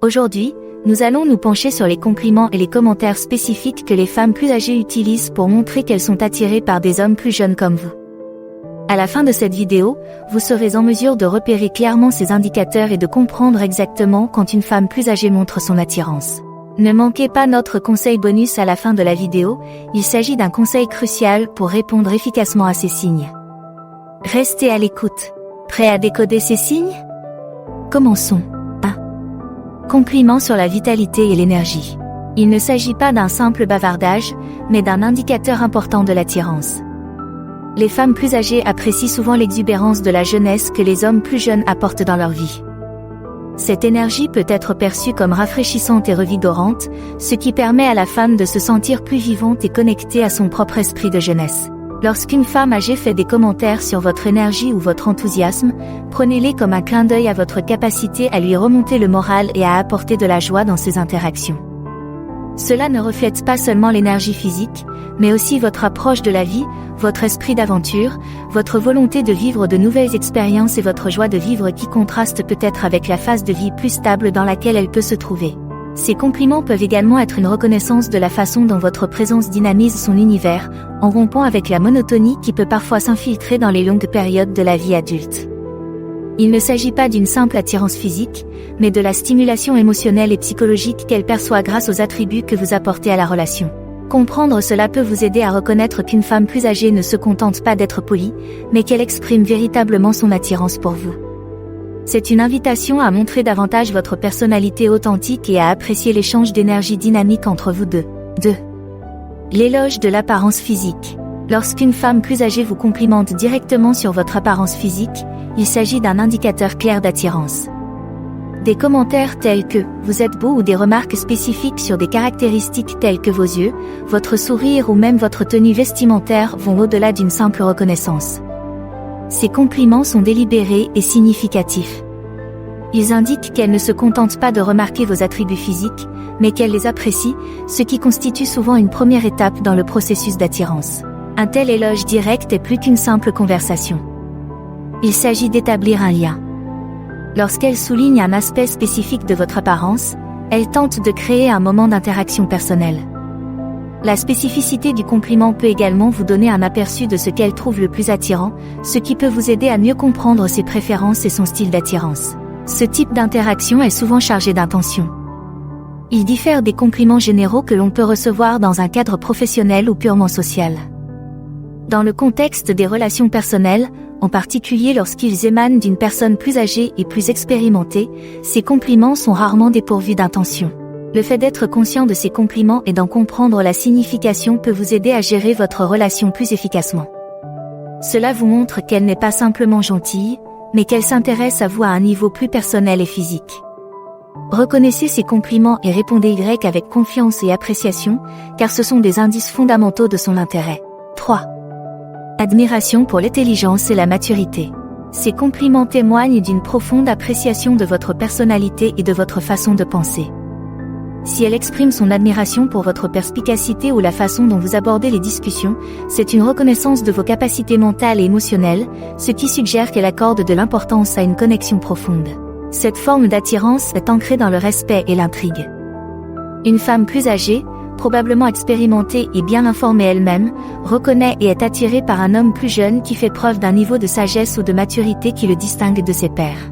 Aujourd'hui, nous allons nous pencher sur les compliments et les commentaires spécifiques que les femmes plus âgées utilisent pour montrer qu'elles sont attirées par des hommes plus jeunes comme vous. À la fin de cette vidéo, vous serez en mesure de repérer clairement ces indicateurs et de comprendre exactement quand une femme plus âgée montre son attirance. Ne manquez pas notre conseil bonus à la fin de la vidéo, il s'agit d'un conseil crucial pour répondre efficacement à ces signes. Restez à l'écoute. Prêt à décoder ces signes? Commençons. 1. Compliments sur la vitalité et l'énergie. Il ne s'agit pas d'un simple bavardage, mais d'un indicateur important de l'attirance. Les femmes plus âgées apprécient souvent l'exubérance de la jeunesse que les hommes plus jeunes apportent dans leur vie. Cette énergie peut être perçue comme rafraîchissante et revigorante, ce qui permet à la femme de se sentir plus vivante et connectée à son propre esprit de jeunesse. Lorsqu'une femme âgée fait des commentaires sur votre énergie ou votre enthousiasme, prenez-les comme un clin d'œil à votre capacité à lui remonter le moral et à apporter de la joie dans ses interactions. Cela ne reflète pas seulement l'énergie physique, mais aussi votre approche de la vie, votre esprit d'aventure, votre volonté de vivre de nouvelles expériences et votre joie de vivre qui contraste peut-être avec la phase de vie plus stable dans laquelle elle peut se trouver. Ces compliments peuvent également être une reconnaissance de la façon dont votre présence dynamise son univers, en rompant avec la monotonie qui peut parfois s'infiltrer dans les longues périodes de la vie adulte. Il ne s'agit pas d'une simple attirance physique, mais de la stimulation émotionnelle et psychologique qu'elle perçoit grâce aux attributs que vous apportez à la relation. Comprendre cela peut vous aider à reconnaître qu'une femme plus âgée ne se contente pas d'être polie, mais qu'elle exprime véritablement son attirance pour vous. C'est une invitation à montrer davantage votre personnalité authentique et à apprécier l'échange d'énergie dynamique entre vous deux. 2. L'éloge de l'apparence physique. Lorsqu'une femme plus âgée vous complimente directement sur votre apparence physique, il s'agit d'un indicateur clair d'attirance. Des commentaires tels que « vous êtes beau » ou des remarques spécifiques sur des caractéristiques telles que vos yeux, votre sourire ou même votre tenue vestimentaire vont au-delà d'une simple reconnaissance. Ces compliments sont délibérés et significatifs. Ils indiquent qu'elle ne se contente pas de remarquer vos attributs physiques, mais qu'elle les apprécie, ce qui constitue souvent une première étape dans le processus d'attirance. Un tel éloge direct est plus qu'une simple conversation. Il s'agit d'établir un lien. Lorsqu'elle souligne un aspect spécifique de votre apparence, elle tente de créer un moment d'interaction personnelle. La spécificité du compliment peut également vous donner un aperçu de ce qu'elle trouve le plus attirant, ce qui peut vous aider à mieux comprendre ses préférences et son style d'attirance. Ce type d'interaction est souvent chargé d'intention. Il diffère des compliments généraux que l'on peut recevoir dans un cadre professionnel ou purement social. Dans le contexte des relations personnelles, en particulier lorsqu'ils émanent d'une personne plus âgée et plus expérimentée, ces compliments sont rarement dépourvus d'intention. Le fait d'être conscient de ces compliments et d'en comprendre la signification peut vous aider à gérer votre relation plus efficacement. Cela vous montre qu'elle n'est pas simplement gentille, mais qu'elle s'intéresse à vous à un niveau plus personnel et physique. Reconnaissez ces compliments et répondez-y avec confiance et appréciation, car ce sont des indices fondamentaux de son intérêt. 3. Admiration pour l'intelligence et la maturité. Ces compliments témoignent d'une profonde appréciation de votre personnalité et de votre façon de penser. Si elle exprime son admiration pour votre perspicacité ou la façon dont vous abordez les discussions, c'est une reconnaissance de vos capacités mentales et émotionnelles, ce qui suggère qu'elle accorde de l'importance à une connexion profonde. Cette forme d'attirance est ancrée dans le respect et l'intrigue. Une femme plus âgée, probablement expérimentée et bien informée elle-même, reconnaît et est attirée par un homme plus jeune qui fait preuve d'un niveau de sagesse ou de maturité qui le distingue de ses pairs.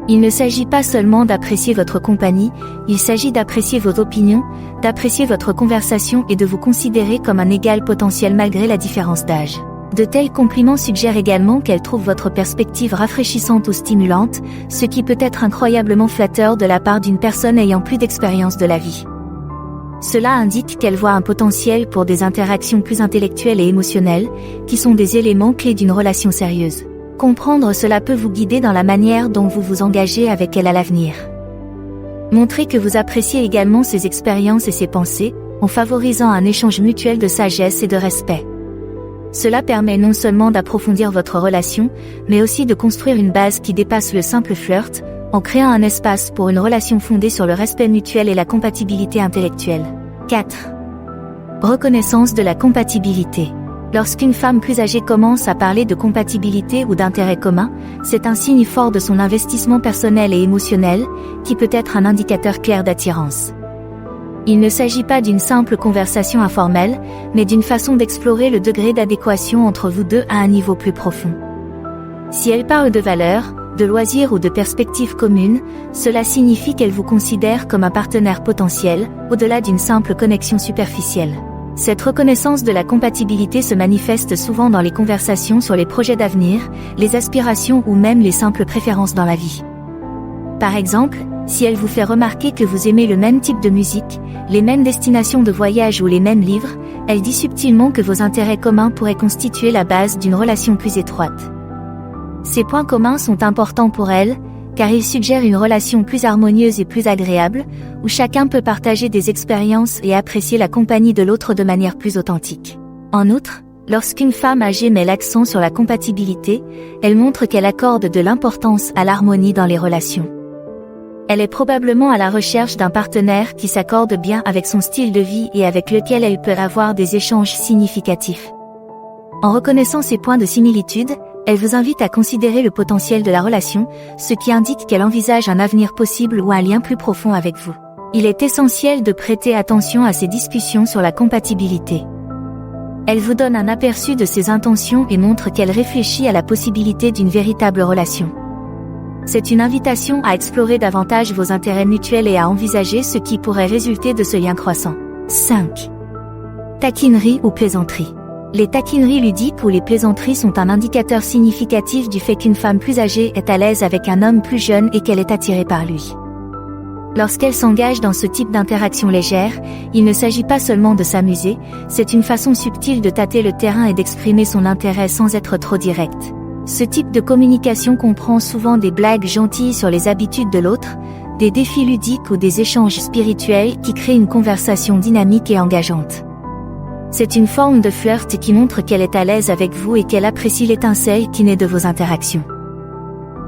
Il ne s'agit pas seulement d'apprécier votre compagnie, il s'agit d'apprécier vos opinions, d'apprécier votre conversation et de vous considérer comme un égal potentiel malgré la différence d'âge. De tels compliments suggèrent également qu'elle trouve votre perspective rafraîchissante ou stimulante, ce qui peut être incroyablement flatteur de la part d'une personne ayant plus d'expérience de la vie. Cela indique qu'elle voit un potentiel pour des interactions plus intellectuelles et émotionnelles, qui sont des éléments clés d'une relation sérieuse. Comprendre cela peut vous guider dans la manière dont vous vous engagez avec elle à l'avenir. Montrez que vous appréciez également ses expériences et ses pensées, en favorisant un échange mutuel de sagesse et de respect. Cela permet non seulement d'approfondir votre relation, mais aussi de construire une base qui dépasse le simple flirt, en créant un espace pour une relation fondée sur le respect mutuel et la compatibilité intellectuelle. 4. Reconnaissance de la compatibilité. Lorsqu'une femme plus âgée commence à parler de compatibilité ou d'intérêt commun, c'est un signe fort de son investissement personnel et émotionnel, qui peut être un indicateur clair d'attirance. Il ne s'agit pas d'une simple conversation informelle, mais d'une façon d'explorer le degré d'adéquation entre vous deux à un niveau plus profond. Si elle parle de valeurs, de loisirs ou de perspectives communes, cela signifie qu'elle vous considère comme un partenaire potentiel, au-delà d'une simple connexion superficielle. Cette reconnaissance de la compatibilité se manifeste souvent dans les conversations sur les projets d'avenir, les aspirations ou même les simples préférences dans la vie. Par exemple, si elle vous fait remarquer que vous aimez le même type de musique, les mêmes destinations de voyage ou les mêmes livres, elle dit subtilement que vos intérêts communs pourraient constituer la base d'une relation plus étroite. Ces points communs sont importants pour elle, car ils suggèrent une relation plus harmonieuse et plus agréable, où chacun peut partager des expériences et apprécier la compagnie de l'autre de manière plus authentique. En outre, lorsqu'une femme âgée met l'accent sur la compatibilité, elle montre qu'elle accorde de l'importance à l'harmonie dans les relations. Elle est probablement à la recherche d'un partenaire qui s'accorde bien avec son style de vie et avec lequel elle peut avoir des échanges significatifs. En reconnaissant ces points de similitude, elle vous invite à considérer le potentiel de la relation, ce qui indique qu'elle envisage un avenir possible ou un lien plus profond avec vous. Il est essentiel de prêter attention à ces discussions sur la compatibilité. Elle vous donne un aperçu de ses intentions et montre qu'elle réfléchit à la possibilité d'une véritable relation. C'est une invitation à explorer davantage vos intérêts mutuels et à envisager ce qui pourrait résulter de ce lien croissant. 5. Taquinerie ou plaisanterie. Les taquineries ludiques ou les plaisanteries sont un indicateur significatif du fait qu'une femme plus âgée est à l'aise avec un homme plus jeune et qu'elle est attirée par lui. Lorsqu'elle s'engage dans ce type d'interaction légère, il ne s'agit pas seulement de s'amuser, c'est une façon subtile de tâter le terrain et d'exprimer son intérêt sans être trop direct. Ce type de communication comprend souvent des blagues gentilles sur les habitudes de l'autre, des défis ludiques ou des échanges spirituels qui créent une conversation dynamique et engageante. C'est une forme de flirt qui montre qu'elle est à l'aise avec vous et qu'elle apprécie l'étincelle qui naît de vos interactions.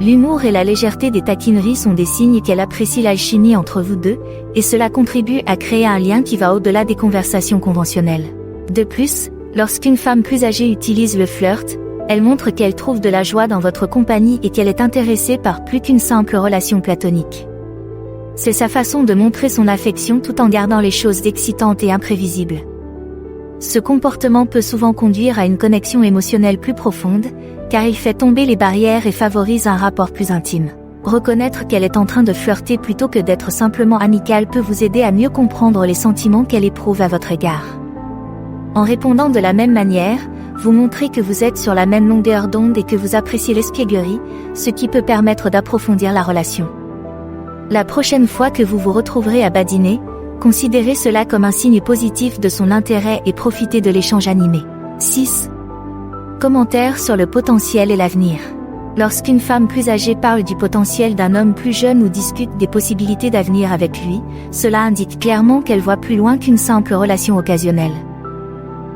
L'humour et la légèreté des taquineries sont des signes qu'elle apprécie l'alchimie entre vous deux, et cela contribue à créer un lien qui va au-delà des conversations conventionnelles. De plus, lorsqu'une femme plus âgée utilise le flirt, elle montre qu'elle trouve de la joie dans votre compagnie et qu'elle est intéressée par plus qu'une simple relation platonique. C'est sa façon de montrer son affection tout en gardant les choses excitantes et imprévisibles. Ce comportement peut souvent conduire à une connexion émotionnelle plus profonde, car il fait tomber les barrières et favorise un rapport plus intime. Reconnaître qu'elle est en train de flirter plutôt que d'être simplement amicale peut vous aider à mieux comprendre les sentiments qu'elle éprouve à votre égard. En répondant de la même manière, vous montrez que vous êtes sur la même longueur d'onde et que vous appréciez l'espièglerie, ce qui peut permettre d'approfondir la relation. La prochaine fois que vous vous retrouverez à badiner, considérez cela comme un signe positif de son intérêt et profitez de l'échange animé. 6. Commentaires sur le potentiel et l'avenir. Lorsqu'une femme plus âgée parle du potentiel d'un homme plus jeune ou discute des possibilités d'avenir avec lui, cela indique clairement qu'elle voit plus loin qu'une simple relation occasionnelle.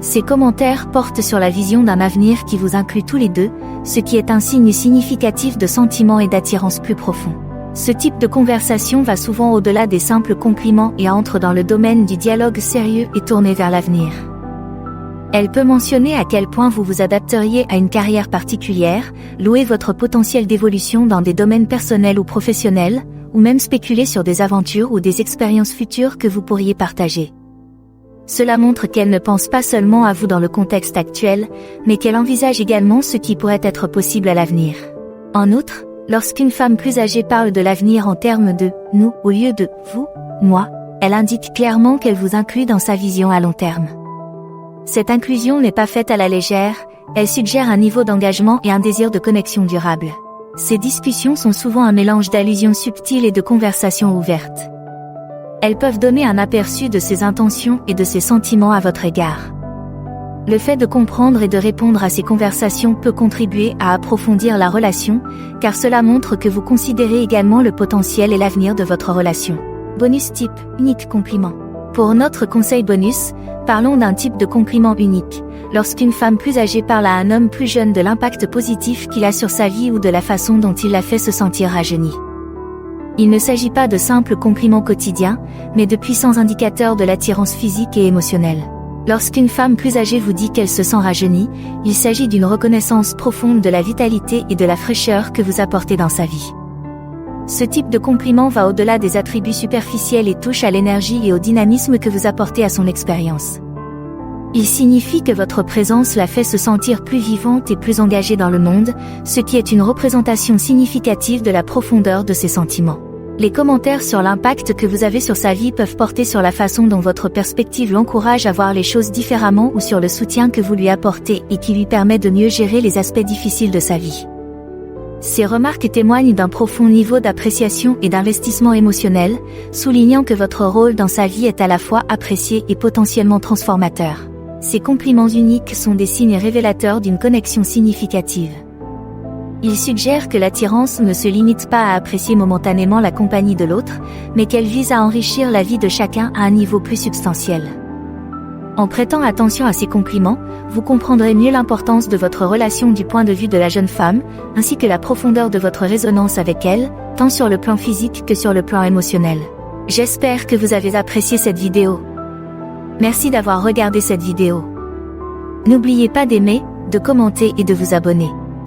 Ces commentaires portent sur la vision d'un avenir qui vous inclut tous les deux, ce qui est un signe significatif de sentiments et d'attirance plus profonds. Ce type de conversation va souvent au-delà des simples compliments et entre dans le domaine du dialogue sérieux et tourné vers l'avenir. Elle peut mentionner à quel point vous vous adapteriez à une carrière particulière, louer votre potentiel d'évolution dans des domaines personnels ou professionnels, ou même spéculer sur des aventures ou des expériences futures que vous pourriez partager. Cela montre qu'elle ne pense pas seulement à vous dans le contexte actuel, mais qu'elle envisage également ce qui pourrait être possible à l'avenir. En outre, lorsqu'une femme plus âgée parle de l'avenir en termes de « nous » au lieu de « vous »,« moi », elle indique clairement qu'elle vous inclut dans sa vision à long terme. Cette inclusion n'est pas faite à la légère, elle suggère un niveau d'engagement et un désir de connexion durable. Ces discussions sont souvent un mélange d'allusions subtiles et de conversations ouvertes. Elles peuvent donner un aperçu de ses intentions et de ses sentiments à votre égard. Le fait de comprendre et de répondre à ces conversations peut contribuer à approfondir la relation, car cela montre que vous considérez également le potentiel et l'avenir de votre relation. Bonus type, unique compliment. Pour notre conseil bonus, parlons d'un type de compliment unique. Lorsqu'une femme plus âgée parle à un homme plus jeune de l'impact positif qu'il a sur sa vie ou de la façon dont il la fait se sentir rajeuni. Il ne s'agit pas de simples compliments quotidiens, mais de puissants indicateurs de l'attirance physique et émotionnelle. Lorsqu'une femme plus âgée vous dit qu'elle se sent rajeunie, il s'agit d'une reconnaissance profonde de la vitalité et de la fraîcheur que vous apportez dans sa vie. Ce type de compliment va au-delà des attributs superficiels et touche à l'énergie et au dynamisme que vous apportez à son expérience. Il signifie que votre présence la fait se sentir plus vivante et plus engagée dans le monde, ce qui est une représentation significative de la profondeur de ses sentiments. Les commentaires sur l'impact que vous avez sur sa vie peuvent porter sur la façon dont votre perspective l'encourage à voir les choses différemment ou sur le soutien que vous lui apportez et qui lui permet de mieux gérer les aspects difficiles de sa vie. Ces remarques témoignent d'un profond niveau d'appréciation et d'investissement émotionnel, soulignant que votre rôle dans sa vie est à la fois apprécié et potentiellement transformateur. Ces compliments uniques sont des signes révélateurs d'une connexion significative. Ils suggèrent que l'attirance ne se limite pas à apprécier momentanément la compagnie de l'autre, mais qu'elle vise à enrichir la vie de chacun à un niveau plus substantiel. En prêtant attention à ces compliments, vous comprendrez mieux l'importance de votre relation du point de vue de la jeune femme, ainsi que la profondeur de votre résonance avec elle, tant sur le plan physique que sur le plan émotionnel. J'espère que vous avez apprécié cette vidéo. Merci d'avoir regardé cette vidéo. N'oubliez pas d'aimer, de commenter et de vous abonner.